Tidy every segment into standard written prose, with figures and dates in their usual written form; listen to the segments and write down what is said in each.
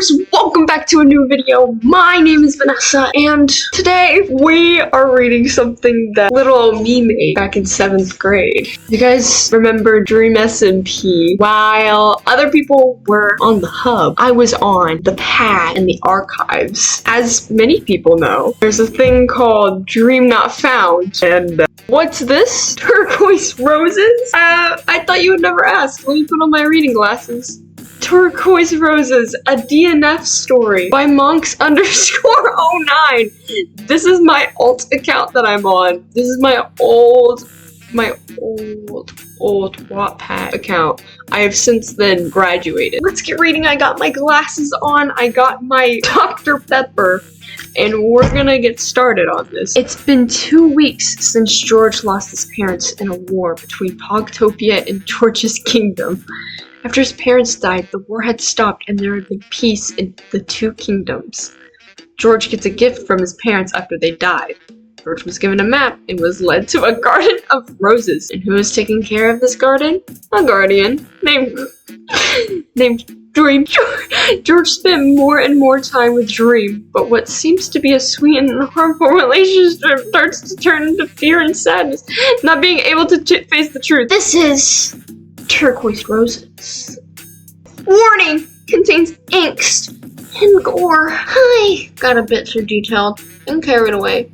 gamers, welcome back to a new video. My name is Vanessa, and today we are reading something that little old me made back in 7th grade. You guys remember Dream SMP? While other people were on the hub, I was on the pad and the archives. As many people know, there's a thing called Dream Not Found, and what's this? Turquoise roses? I thought you would never ask. Let me put on my reading glasses. Turquoise Roses, a DNF story by monks_09. This is my alt account that I'm on. This is my old Wattpad account. I have since then graduated. Let's get reading. I got my glasses on. I got my Dr. Pepper. And we're gonna get started on this. It's been 2 weeks since George lost his parents in a war between Pogtopia and George's kingdom. After his parents died, the war had stopped and there had been peace in the two kingdoms. George gets a gift from his parents after they died. George was given a map and was led to a garden of roses. And who was taking care of this garden? A guardian named Dream. George spent more and more time with Dream, but what seems to be a sweet and harmful relationship starts to turn into fear and sadness, not being able to face the truth. This is Turquoise Roses. Warning! Contains angst and gore. Hi! Got a bit too detailed and carried away.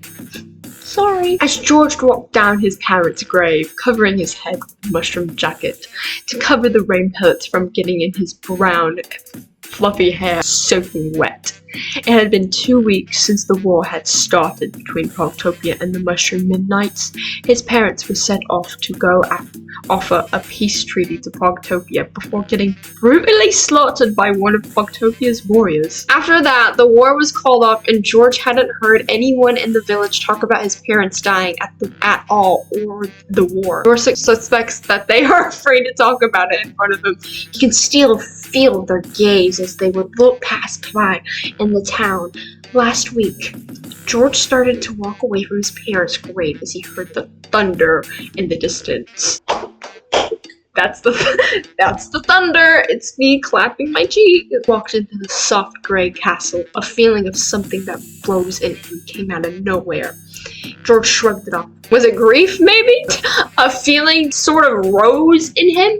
Sorry. As George walked down his parents' grave, covering his head with a mushroom jacket to cover the rain pellets from getting in his brown, fluffy hair soaking wet. It had been 2 weeks since the war had started between Pogtopia and the Mushroom Midnights. His parents were set off to go offer a peace treaty to Pogtopia before getting brutally slaughtered by one of Pogtopia's warriors. After that, the war was called off and George hadn't heard anyone in the village talk about his parents dying at all or the war. George suspects that they are afraid to talk about it in front of him. He can still feel their gaze as they would look past by in the town. Last week, George started to walk away from his parents' grave as he heard the thunder in the distance. That's the thunder. It's me clapping my cheek. It walked into the soft gray castle. A feeling of something that flows in him came out of nowhere. George shrugged it off. Was it grief, maybe? A feeling sort of rose in him.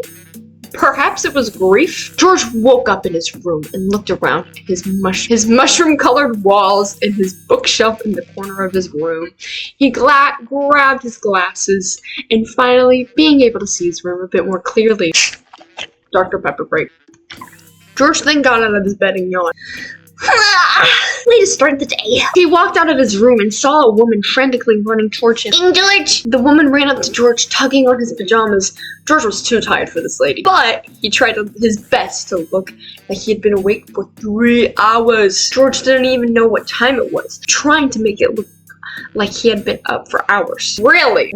Perhaps it was grief. George woke up in his room and looked around at his mushroom-colored walls and his bookshelf in the corner of his room. He grabbed his glasses and finally, being able to see his room a bit more clearly. Dr. Pepper break. George then got out of his bed and yawned. Way to start the day. He walked out of his room and saw a woman frantically running towards him. George! The woman ran up to George, tugging on his pajamas. George was too tired for this lady, but he tried his best to look like he had been awake for 3 hours. George didn't even know what time it was, trying to make it look like he had been up for hours. Really?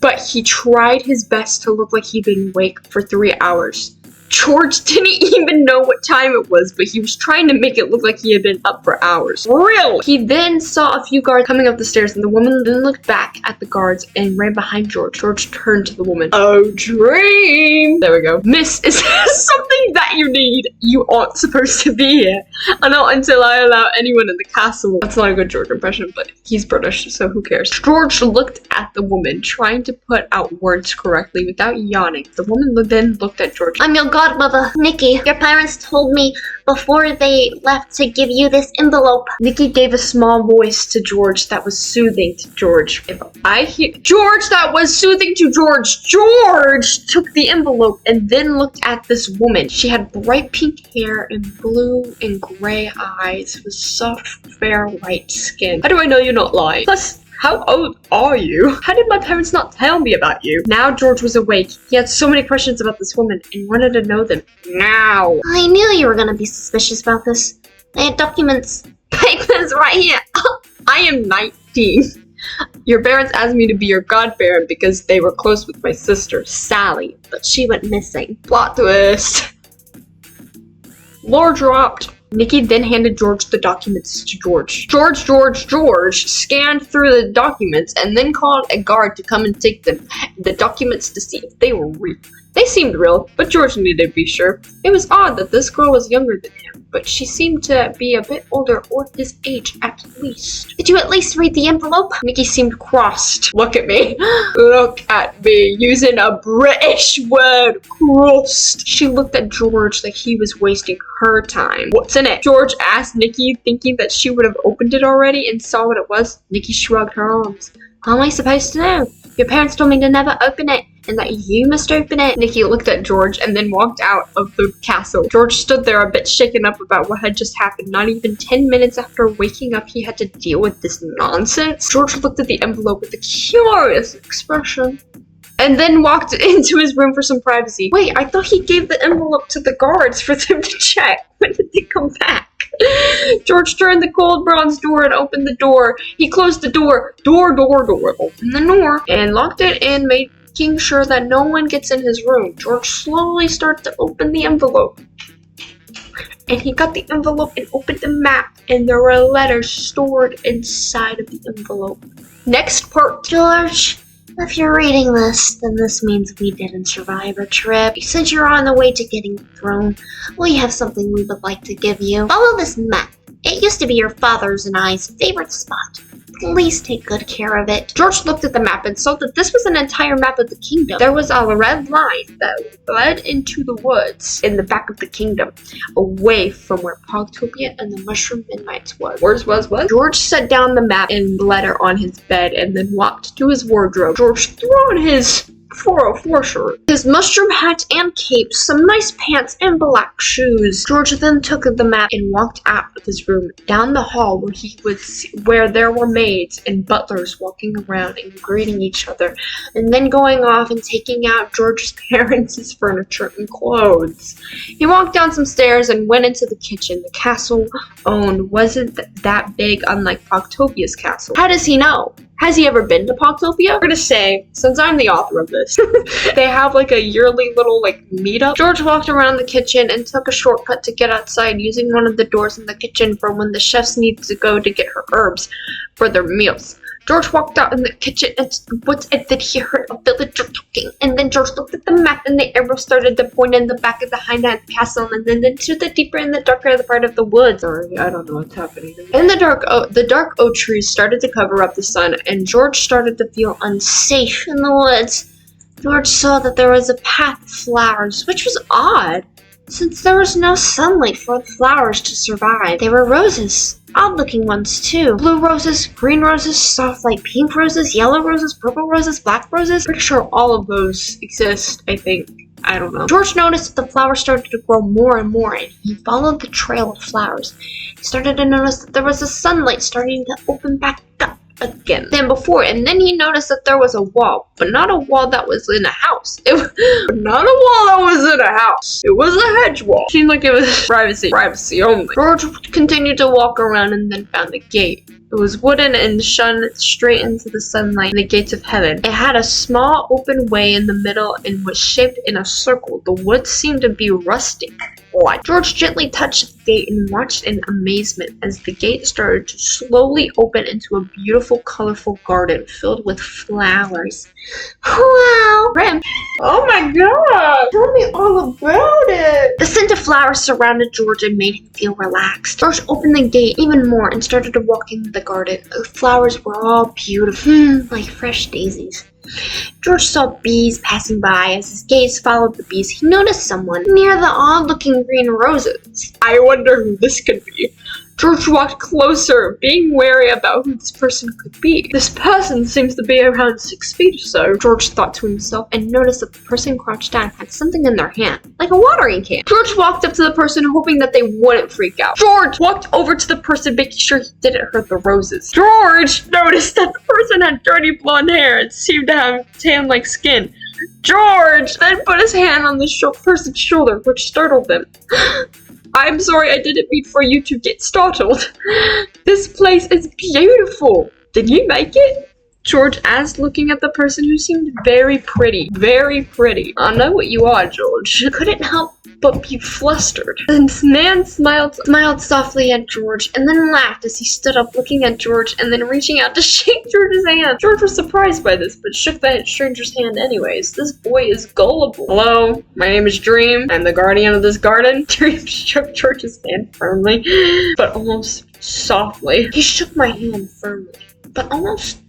But he tried his best to look like he'd been awake for 3 hours. George didn't even know what time it was, but he was trying to make it look like he had been up for hours. Really? He then saw a few guards coming up the stairs, and the woman then looked back at the guards and ran behind George. George turned to the woman. Oh, Dream! There we go. Miss, is this something that you need? You aren't supposed to be here. Not until I allow anyone in the castle. That's not a good George impression, but he's British, so who cares? George looked at the woman, trying to put out words correctly without yawning. The woman then looked at George. I'm your godmother, Nikki. Your parents told me before they left to give you this envelope. Nikki gave a small voice to George that was soothing to George. George, that was soothing to George. George took the envelope and then looked at this woman. She had bright pink hair and blue and gray eyes with soft, fair, white skin. How do I know you're not lying? Plus, how old are you? How did my parents not tell me about you? Now George was awake. He had so many questions about this woman and wanted to know them now. I knew you were gonna be suspicious about this. I had documents. Papers right here. I am 19. Your parents asked me to be your godparent because they were close with my sister, Sally, but she went missing. Plot twist. Lore dropped. Nikki then handed George the documents to George. George scanned through the documents and then called a guard to come and take the documents to see if they were real. They seemed real, but George needed to be sure. It was odd that this girl was younger than him, but she seemed to be a bit older, or his age at least. Did you at least read the envelope? Nikki seemed crossed. Look at me. Look at me, using a British word, crossed. She looked at George like he was wasting her time. What's in it? George asked Nikki, thinking that she would have opened it already and saw what it was. Nikki shrugged her arms. How am I supposed to know? Your parents told me to never open it, and that you must open it. Nikki looked at George and then walked out of the castle. George stood there a bit shaken up about what had just happened. Not even 10 minutes after waking up, he had to deal with this nonsense. George looked at the envelope with a curious expression, and then walked into his room for some privacy. Wait, I thought he gave the envelope to the guards for them to check. When did they come back? George turned the cold bronze door and opened the door. He closed the door. Opened the door and locked it in, making sure that no one gets in his room. George slowly started to open the envelope. And he got the envelope and opened the map, and there were letters stored inside of the envelope. Next part. George, if you're reading this, then this means we didn't survive our trip. Since you're on the way to getting the throne, we have something we would like to give you. Follow this map. It used to be your father's and I's favorite spot. Please take good care of it. George looked at the map and saw that this was an entire map of the kingdom. There was a red line that led into the woods in the back of the kingdom, away from where Pogtopia and the Mushroom Midnights was. What? George set down the map and letter on his bed and then walked to his wardrobe. George threw on his 404 shirt, his mushroom hat and cape, some nice pants, and black shoes. George then took the map and walked out of his room, down the hall where there were maids and butlers walking around and greeting each other, and then going off and taking out George's parents' furniture and clothes. He walked down some stairs and went into the kitchen. The castle owned wasn't that big, unlike Pogtopia's castle. How does he know? Has he ever been to Pogtopia? I'm gonna say, since I'm the author of this, they have like a yearly little meetup. George walked around the kitchen and took a shortcut to get outside, using one of the doors in the kitchen for when the chefs need to go to get her herbs for their meals. George walked out in the kitchen into the woods, and then he heard a villager talking. And then George looked at the map, and the arrow started to point in the back of the hind castle, and then into the deeper and the darker part of the woods. Sorry, I don't know what's happening. In the dark oak trees started to cover up the sun, and George started to feel unsafe in the woods. George saw that there was a path of flowers, which was odd, since there was no sunlight for the flowers to survive. They were roses. Odd-looking ones, too. Blue roses, green roses, soft light pink roses, yellow roses, purple roses, black roses. Pretty sure all of those exist, I think. I don't know. George noticed that the flowers started to grow more and more, and he followed the trail of flowers. He started to notice that there was a sunlight starting to open back up again than before, and then he noticed that there was a wall, but not a wall that was in a house. It was not a wall that was in a house. It was a hedge wall. Seemed like it was privacy only. George continued to walk around and then found the gate. It was wooden and shone straight into the sunlight and the gates of heaven. It had a small open way in the middle and was shaped in a circle. The wood seemed to be rustic. George gently touched the gate and watched in amazement as the gate started to slowly open into a beautiful, colorful garden filled with flowers. Wow! Rim. Oh my god! Tell me all about it! The scent of flowers surrounded George and made him feel relaxed. George opened the gate even more and started to walk into the garden. The flowers were all beautiful, like fresh daisies. George saw bees passing by. As his gaze followed the bees, he noticed someone near the odd-looking green roses. I wonder who this could be. George walked closer, being wary about who this person could be. This person seems to be around 6 feet or so, George thought to himself, and noticed that the person crouched down had something in their hand, like a watering can. George walked up to the person, hoping that they wouldn't freak out. George walked over to the person, making sure he didn't hurt the roses. George noticed that the person had dirty blonde hair and seemed to have tan-like skin. George then put his hand on the person's shoulder, which startled them. I'm sorry, I didn't mean for you to get startled. This place is beautiful. Did you make it? George asked, looking at the person who seemed very pretty. Very pretty. I know what you are, George. Couldn't help but be flustered. The man smiled softly at George and then laughed as he stood up, looking at George and then reaching out to shake George's hand. George was surprised by this, but shook the stranger's hand anyways. This boy is gullible. Hello, my name is Dream. I'm the guardian of this garden. Dream shook George's hand firmly, but almost softly. He shook my hand firmly, but almost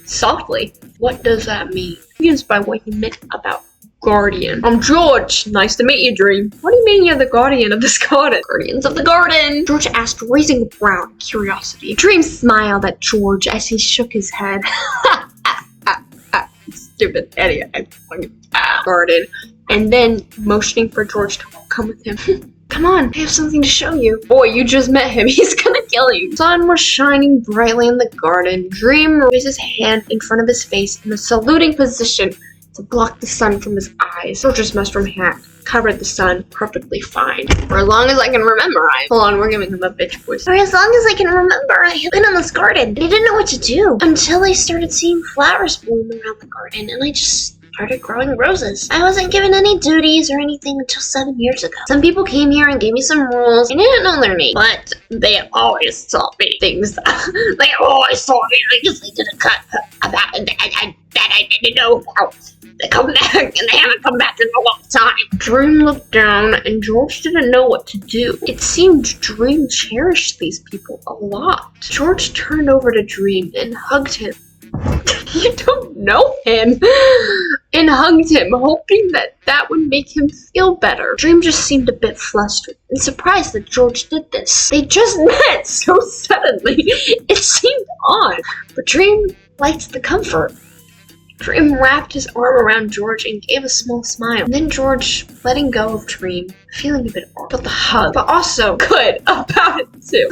softly. What does that mean? Confused by what he meant about guardian. I'm George. Nice to meet you, Dream. What do you mean you're the guardian of this garden? Guardians of the garden, George asked, raising a brow in curiosity. Dream smiled at George as he shook his head. Stupid idiot. Garden. And then motioning for George to come with him. Come on, I have something to show you. Boy, you just met him. He's gonna kill you. The sun was shining brightly in the garden. Dream raised his hand in front of his face in a saluting position to block the sun from his eyes. George's mushroom hat covered the sun perfectly fine. For as long as I can remember, Hold on, we're giving him a bitch voice. For as long as I can remember, I have been in this garden. I didn't know what to do until I started seeing flowers bloom around the garden, and I just started growing roses. I wasn't given any duties or anything until 7 years ago. Some people came here and gave me some rules. I didn't know their name, but they always taught me things. They always taught me things they didn't cut about that I didn't know about. They come back, and they haven't come back in a long time. Dream looked down, and George didn't know what to do. It seemed Dream cherished these people a lot. George turned over to Dream and hugged him. You don't know him. And hugged him, hoping that would make him feel better. Dream just seemed a bit flustered and surprised that George did this. They just met so suddenly. It seemed odd, but Dream liked the comfort. Dream wrapped his arm around George and gave a small smile. And then George, letting go of Dream, feeling a bit awkward about the hug, but also good about it too.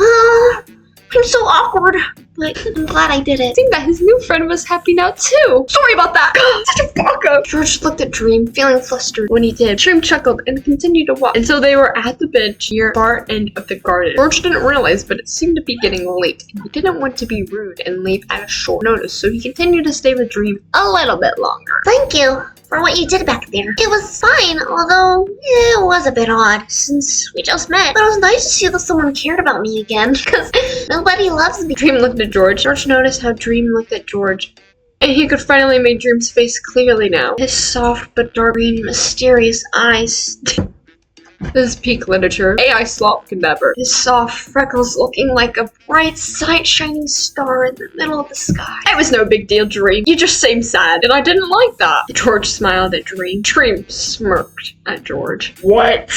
I'm so awkward, but I'm glad I did it. Seemed that his new friend was happy now too. Sorry about that. Such a fuck-up. George looked at Dream, feeling flustered when he did. Dream chuckled and continued to walk until they were at the bench near the far end of the garden. George didn't realize, but it seemed to be getting late, and he didn't want to be rude and leave at a short notice, so he continued to stay with Dream a little bit longer. Thank you for what you did back there. It was fine, although it was a bit odd since we just met. But it was nice to see that someone cared about me again, because nobody loves me. Dream looked at George. George noticed how Dream looked at George, and he could finally make Dream's face clearly now. His soft but dark green, mysterious eyes. This is peak literature. AI slop could never. His soft freckles looking like a bright, shining star in the middle of the sky. It was no big deal, Dream. You just seemed sad, and I didn't like that. George smiled at Dream. Dream smirked at George. What?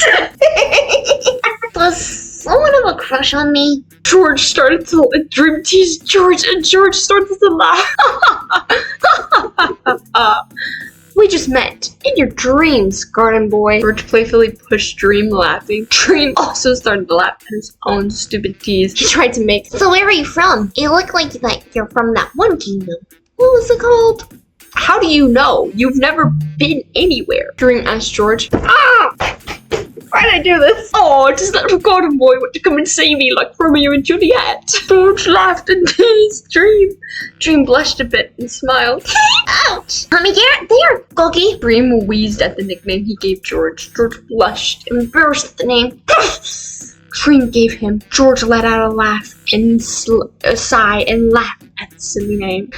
Does someone have a crush on me? George started to let Dream tease George, and George started to laugh. We just met in your dreams, garden boy. George playfully pushed Dream, laughing. Dream also started to laugh at his own stupid tease. He tried to make. So where are you from? You look like you're from that one kingdom. What was it called? How do you know? You've never been anywhere. Dream asked George. Why'd I do this? Oh, just that garden boy want to come and see me like Romeo and Juliet. George laughed and teased Dream. Dream blushed a bit and smiled. Ouch! Let me get it there, Cookie. Dream wheezed at the nickname he gave George. George blushed, embarrassed at the name. Dream gave him. George let out a laugh and a sigh and laughed at the silly name.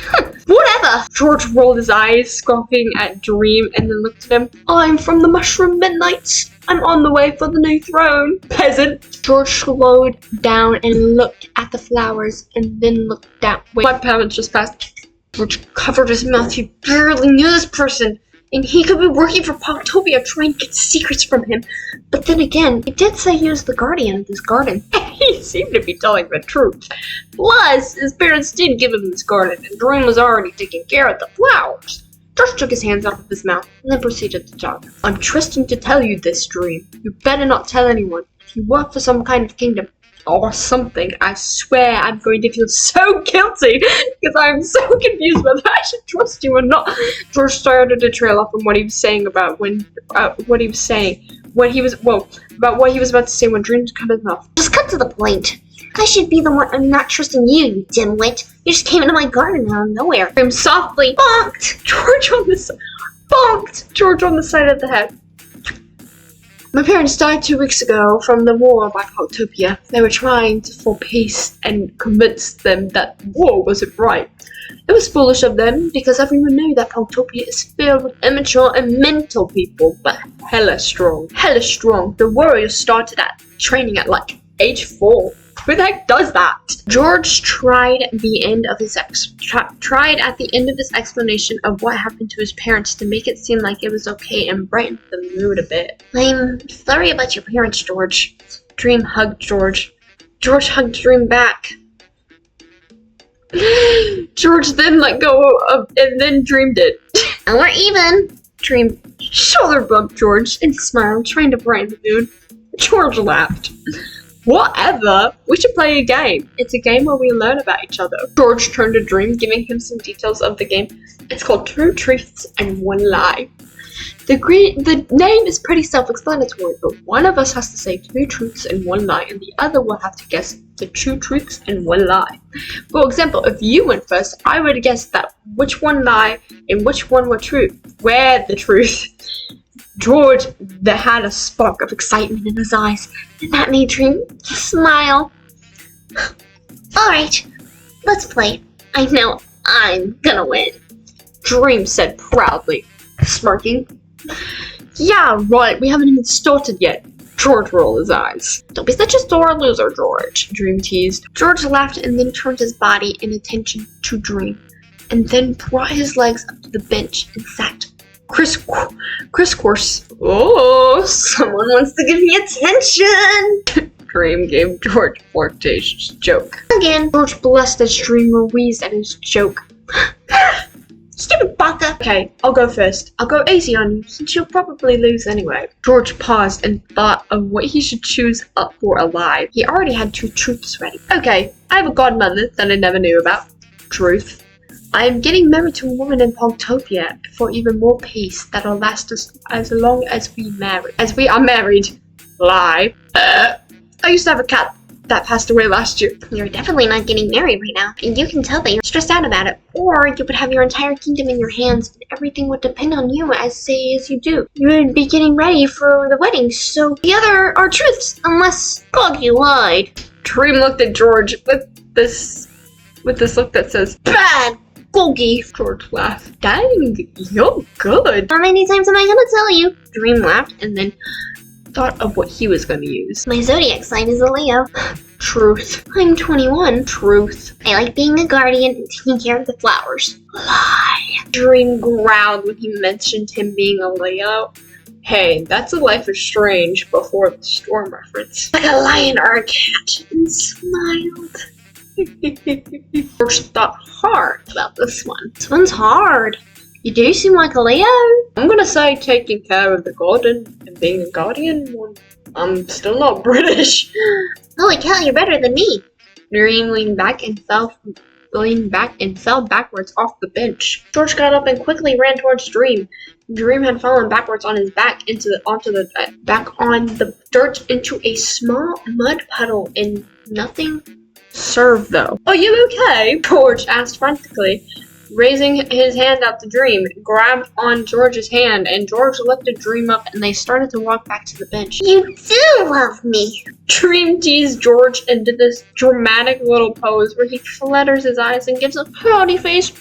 Whatever! George rolled his eyes, scoffing at Dream, and then looked at him. I'm from the Mushroom Midnights. I'm on the way for the new throne. Peasant! George slowed down and looked at the flowers, and then looked that way. My parents just passed. George covered his mouth. He barely knew this person, and he could be working for Poptopia trying to get secrets from him. But then again, he did say he was the guardian of this garden. He seemed to be telling the truth. Plus, his parents did give him this garden, and Dream was already taking care of the flowers. George took his hands out of his mouth and then proceeded to talk. I'm trusting to tell you this, Dream. You better not tell anyone. If you work for some kind of kingdom or something, I swear I'm going to feel so guilty because I'm so confused whether I should trust you or not. George started to trail off from what he was saying about what he was about to say when Dream cut him off. Just cut to the point. I should be the one. I'm not trusting you, you dimwit. You just came into my garden out of nowhere. Dream softly bonked George on the side of the head. My parents died 2 weeks ago from the war by Paltopia. They were trying to for peace and convince them that war wasn't right. It was foolish of them because everyone knew that Paltopia is filled with immature and mental people, but hella strong. Hella strong. The warriors started training at like age 4. Who the heck does that? George tried at the end of his explanation of what happened to his parents to make it seem like it was okay and brighten the mood a bit. I'm sorry about your parents, George. Dream hugged George. George hugged Dream back. George then let go of, and then Dream did. And we're even. Dream shoulder bumped George and smiled, trying to brighten the mood. George laughed. Whatever. We should play a game. It's a game where we learn about each other. George turned to Dream, giving him some details of the game. It's called 2 Truths and 1 Lie. The name is pretty self-explanatory, but one of us has to say 2 truths and 1 lie, and the other will have to guess the 2 truths and 1 lie. For example, if you went first, I would guess that which one lie and which one were true. Where the truth. George had a spark of excitement in his eyes, and that made Dream smile. Alright, let's play. I know I'm gonna win. Dream said proudly, smirking. Yeah, right, we haven't even started yet. George rolled his eyes. Don't be such a sore loser, George, Dream teased. George laughed and then turned his body in attention to Dream, and then brought his legs up to the bench and sat crisscross. Oh, someone wants to give me attention. Dream gave George a flirtatious joke. Again. George blessed as Dream wheezed at his joke. Stupid baka. Okay, I'll go first. I'll go easy on you since you'll probably lose anyway. George paused and thought of what he should choose up for a lie. He already had 2 truths ready. Okay, I have a godmother that I never knew about. Truth. I am getting married to a woman in Paltopia for even more peace that'll last us as long as we are married. Lie. I used to have a cat that passed away last year. You're definitely not getting married right now, and you can tell that you're stressed out about it. Or you would have your entire kingdom in your hands, and everything would depend on you as you do. You would be getting ready for the wedding, so the other are truths, unless Goggy lied. Dream looked at George with this look that says, bad! Goggy. George laughed. Dang, you're good. How many times am I gonna tell you? Dream laughed and then thought of what he was going to use. My zodiac sign is a Leo. Truth. I'm 21. Truth. I like being a guardian and taking care of the flowers. Lie. Dream growled when he mentioned him being a Leo. Hey, that's a Life is Strange before the storm reference. Like a lion or a cat. And smiled. George thought hard about this one. This one's hard. You do seem like a Leo. I'm gonna say taking care of the garden and being a guardian. I'm still not British. Holy cow, you're better than me. Dream leaned back and fell backwards off the bench. George got up and quickly ran towards Dream. Dream had fallen backwards on his back back on the dirt into a small mud puddle, and nothing served though. Are you okay? George asked frantically. Raising his hand out to Dream, grabbed on George's hand, and George lifted Dream up and they started to walk back to the bench. You do love me. Dream teased George and did this dramatic little pose where he flutters his eyes and gives a pouty face.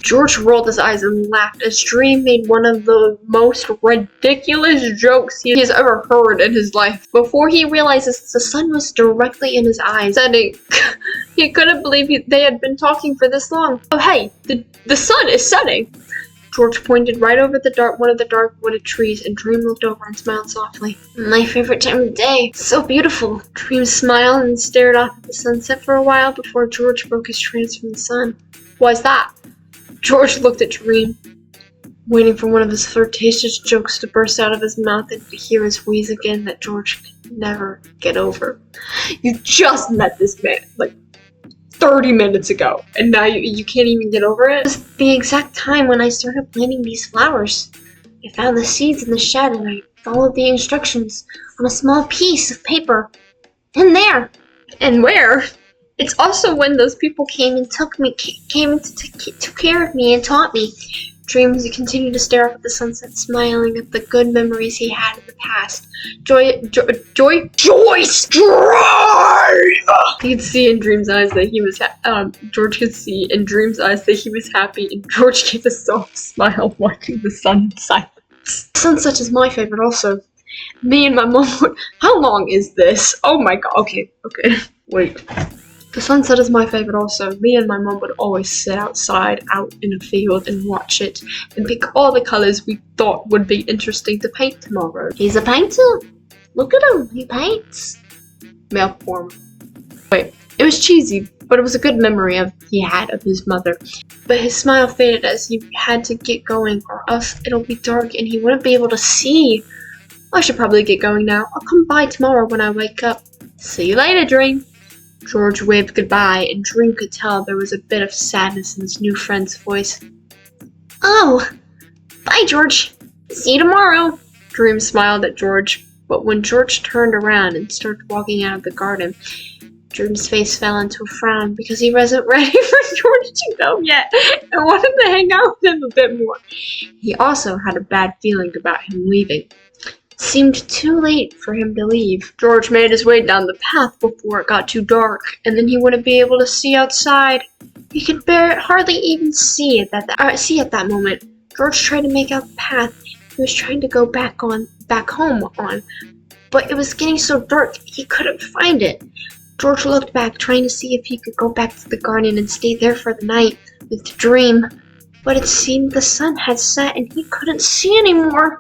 George rolled his eyes and laughed as Dream made one of the most ridiculous jokes he has ever heard in his life. Before he realizes the sun was directly in his eyes, setting. He couldn't believe they had been talking for this long. Oh hey, the sun is setting! George pointed right over one of the dark wooded trees, and Dream looked over and smiled softly. My favorite time of day. So beautiful. Dream smiled and stared off at the sunset for a while before George broke his trance from the sun. Why's that? George looked at Dream, waiting for one of his flirtatious jokes to burst out of his mouth and to hear his wheeze again that George could never get over. You just met this man, like 30 minutes ago, and now you can't even get over it? It was the exact time when I started planting these flowers. I found the seeds in the shed and I followed the instructions on a small piece of paper. In there. And where? It's also when those people Came and took care of me and taught me. Dreams continue to stare up at the sunset, smiling at the good memories he had in the past. Joyce! He could see in Dream's eyes that he was George could see in Dream's eyes that he was happy, and George gave a soft smile watching the sun in silence. Sunset is my favorite also. Me and my mom would... How long is this? Oh my god, okay. Wait. The sunset is my favorite also. Me and my mom would always sit outside, out in a field, and watch it, and pick all the colors we thought would be interesting to paint tomorrow. He's a painter. Look at him. He paints. Male form. Wait, it was cheesy, but it was a good memory he had of his mother. But his smile faded as he had to get going, or else it'll be dark and he wouldn't be able to see. I should probably get going now. I'll come by tomorrow when I wake up. See you later, Dream. George waved goodbye, and Dream could tell there was a bit of sadness in his new friend's voice. Oh, bye, George. See you tomorrow. Dream smiled at George, but when George turned around and started walking out of the garden, Dream's face fell into a frown because he wasn't ready for George to go yet and wanted to hang out with him a bit more. He also had a bad feeling about him leaving. Seemed too late for him to leave. George made his way down the path before it got too dark, and then he wouldn't be able to see outside. He could hardly even see at that moment. George tried to make out the path he was trying to go back home on, but it was getting so dark he couldn't find it. George looked back, trying to see if he could go back to the garden and stay there for the night with Dream, but it seemed the sun had set and he couldn't see anymore.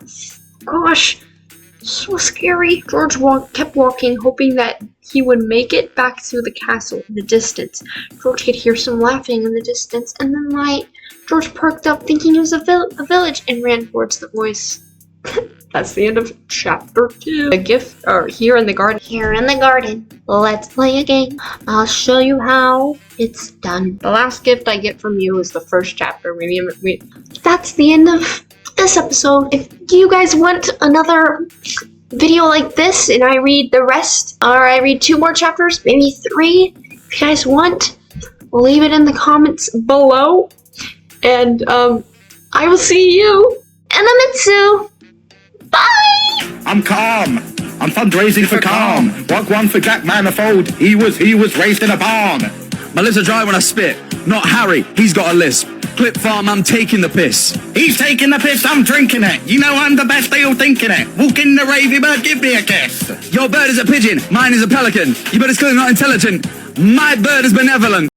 Gosh. So scary. George kept walking, hoping that he would make it back to the castle in the distance. George could hear some laughing in the distance, and then light. George perked up, thinking it was a village, and ran towards the voice. That's the end of chapter 2. A gift here in the garden. Here in the garden. Let's play a game. I'll show you how it's done. The last gift I get from you is the first chapter. That's the end of this episode. If you guys want another video like this and I read the rest, or I read 2 more chapters, maybe 3, if you guys want, leave it in the comments below, and I will see you in the Mitsu. Bye! I'm calm. I'm fundraising for calm. Walk one for Jack Manifold. He was raised in a barn. My lips are dry when I spit. Not Harry, he's got a lisp. Clip Farm, I'm taking the piss. He's taking the piss, I'm drinking it. You know I'm the best deal thinking it. Walk in the ravey bird, give me a kiss. Your bird is a pigeon, mine is a pelican. You bet it's clearly not intelligent. My bird is benevolent.